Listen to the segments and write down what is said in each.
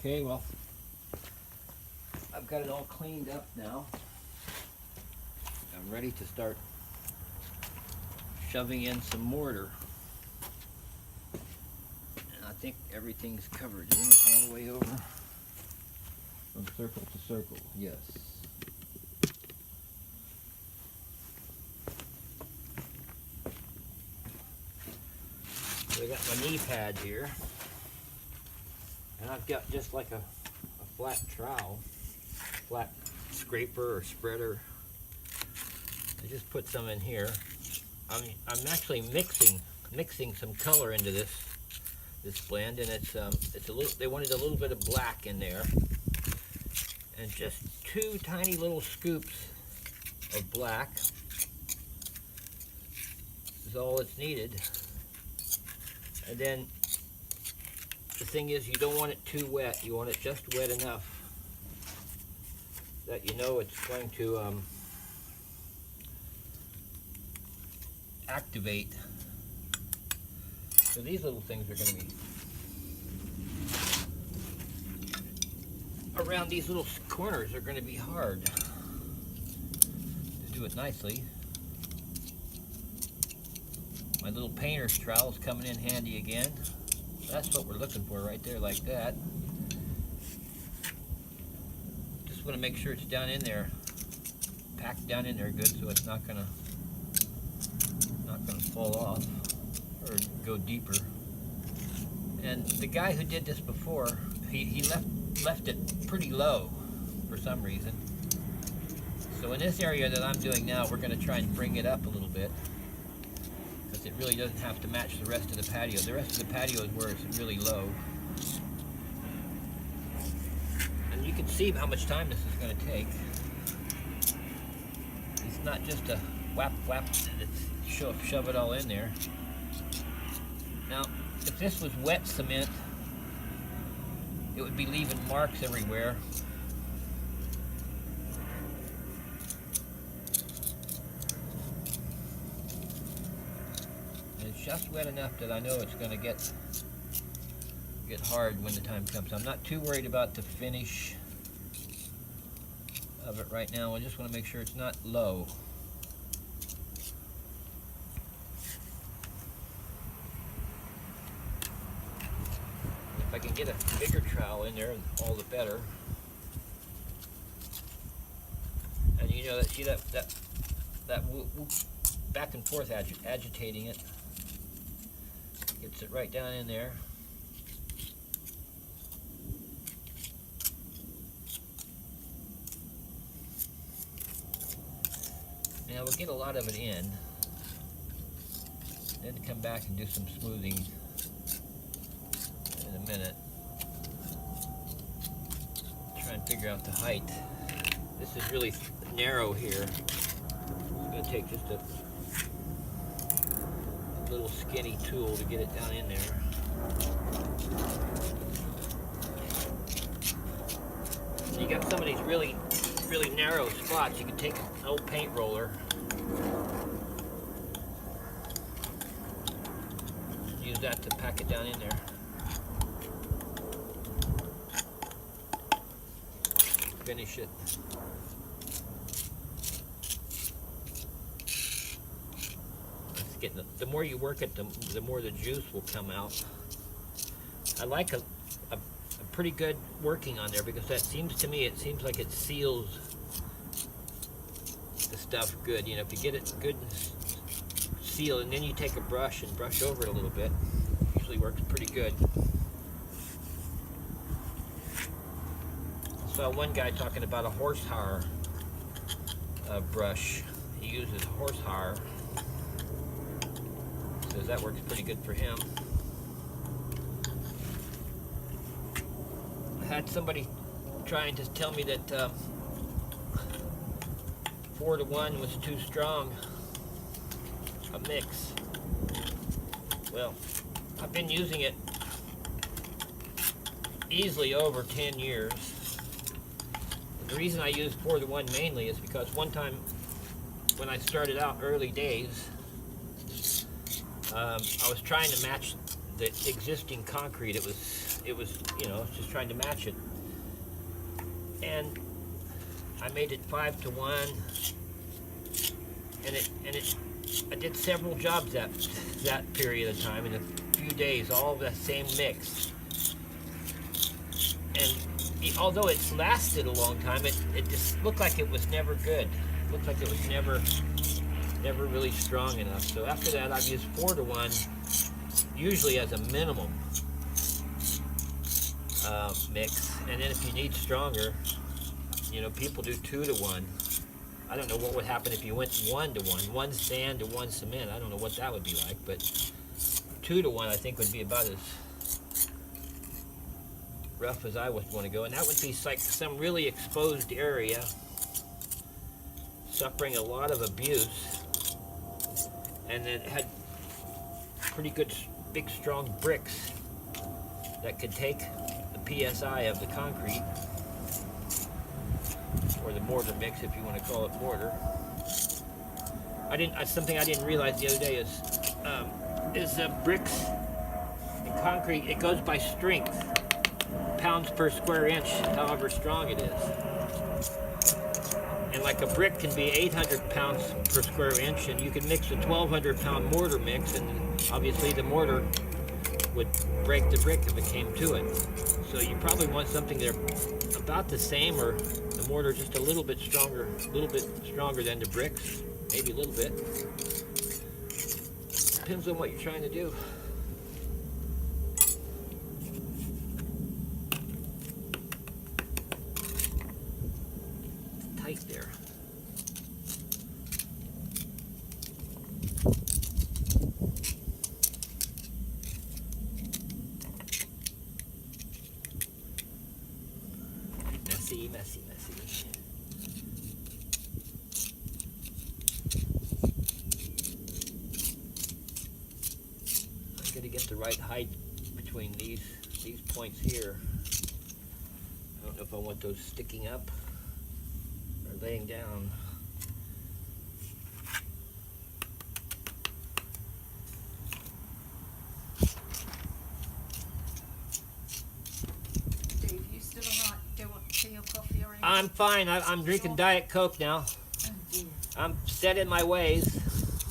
Okay, well, I've got it all cleaned up now. I'm ready to start shoving in some mortar. And I think everything's covered, isn't it, all the way over? From circle to circle, yes. So I got my knee pad here. And I've got just like a flat trowel, flat scraper or spreader. I just put some in here. I'm actually mixing some color into this blend, and it's a little. They wanted a little bit of black in there, and just 2 tiny little scoops of black is all that's needed. And then the thing is, you don't want it too wet. You want it just wet enough that you know it's going to activate. So these little things are going to be around these little corners are going to be hard to do it nicely. My little painter's trowel is coming in handy again. That's what we're looking for right there, like that. Just want to make sure it's down in there, packed down in there good, so it's not gonna fall off or go deeper. And the guy who did this before, he left it pretty low for some reason. So in this area that I'm doing now, we're going to try and bring it up a little bit, because it really doesn't have to match the rest of the patio. The rest of the patio is where it's really low. And you can see how much time this is going to take. It's not just a whap, shove it all in there. Now, if this was wet cement, it would be leaving marks everywhere. And it's just wet enough that I know it's going to get hard when the time comes. I'm not too worried about the finish of it right now. I just want to make sure it's not low. If I can get a bigger trowel in there, all the better. And you know that, see that back and forth agitating it gets it right down in there. Now we'll get a lot of it in, then come back and do some smoothing in a minute. Try and figure out the height. This is really narrow here. It's going to take just a little skinny tool to get it down in there. You got some of these really narrow spots. You can take an old paint roller, use that to pack it down in there. Finish it. It's getting, the more you work it, the more the juice will come out. I like a pretty good working on there, because that seems to me, it seems like it seals the stuff good. You know, if you get it good sealed, and then you take a brush and brush over it a little bit, it usually works pretty good. I saw one guy talking about a horsehair brush. He uses horsehair. Says that works pretty good for him. I had somebody trying to tell me that 4-to-1 was too strong a mix. Well, I've been using it easily over 10 years. The reason I use 4-to-1 mainly is because one time when I started out early days, I was trying to match the existing concrete. It was you know, just trying to match it. And I made it 5 to 1, and I did several jobs that period of time in a few days, all of the same mix. And although it's lasted a long time, it just looked like it was never good. It looked like it was never really strong enough. So after that, I've used 4 to 1, usually as a minimum mix. And then if you need stronger, you know, people do 2 to 1. I don't know what would happen if you went 1 to 1, 1 sand to 1 cement. I don't know what that would be like, but 2 to 1 I think would be about as rough as I would want to go. And that would be like some really exposed area, suffering a lot of abuse, and it had pretty good, big, strong bricks that could take the PSI of the concrete, or the mortar mix, if you want to call it mortar. Something I didn't realize the other day is bricks and concrete. It goes by strength, pounds per square inch, however strong it is. And like a brick can be 800 pounds per square inch, and you can mix a 1,200 pound mortar mix, and obviously the mortar would break the brick if it came to it. So you probably want something that about the same, or the mortar just a little bit stronger than the bricks, maybe a little bit. Depends on what you're trying to do. Tight there. Messy. I gotta get the right height between these points here. I don't know if I want those sticking up or laying down. I'm fine. I'm drinking Diet Coke now. Oh dear. I'm set in my ways.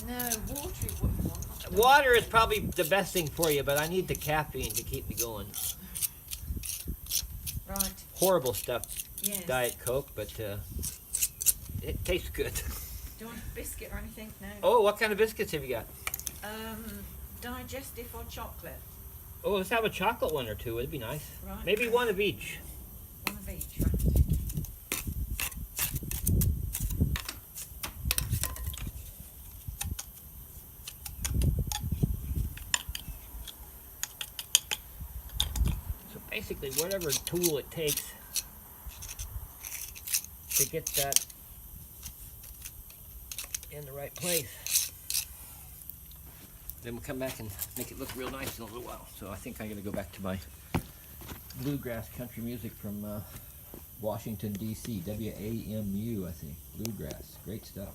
No, water is what you want. Water is probably the best thing for you, but I need the caffeine to keep me going. Right. Horrible stuff, Yes. Diet Coke, but it tastes good. Do you want a biscuit or anything? No. Oh, what kind of biscuits have you got? Digestive or chocolate? Oh, let's have a chocolate one or two. It'd be nice. Right. Maybe one of each. One of each, right. Basically, whatever tool it takes to get that in the right place. Then we'll come back and make it look real nice in a little while. So I think I'm going to go back to my bluegrass country music from Washington, D.C. WAMU, I think. Bluegrass. Great stuff.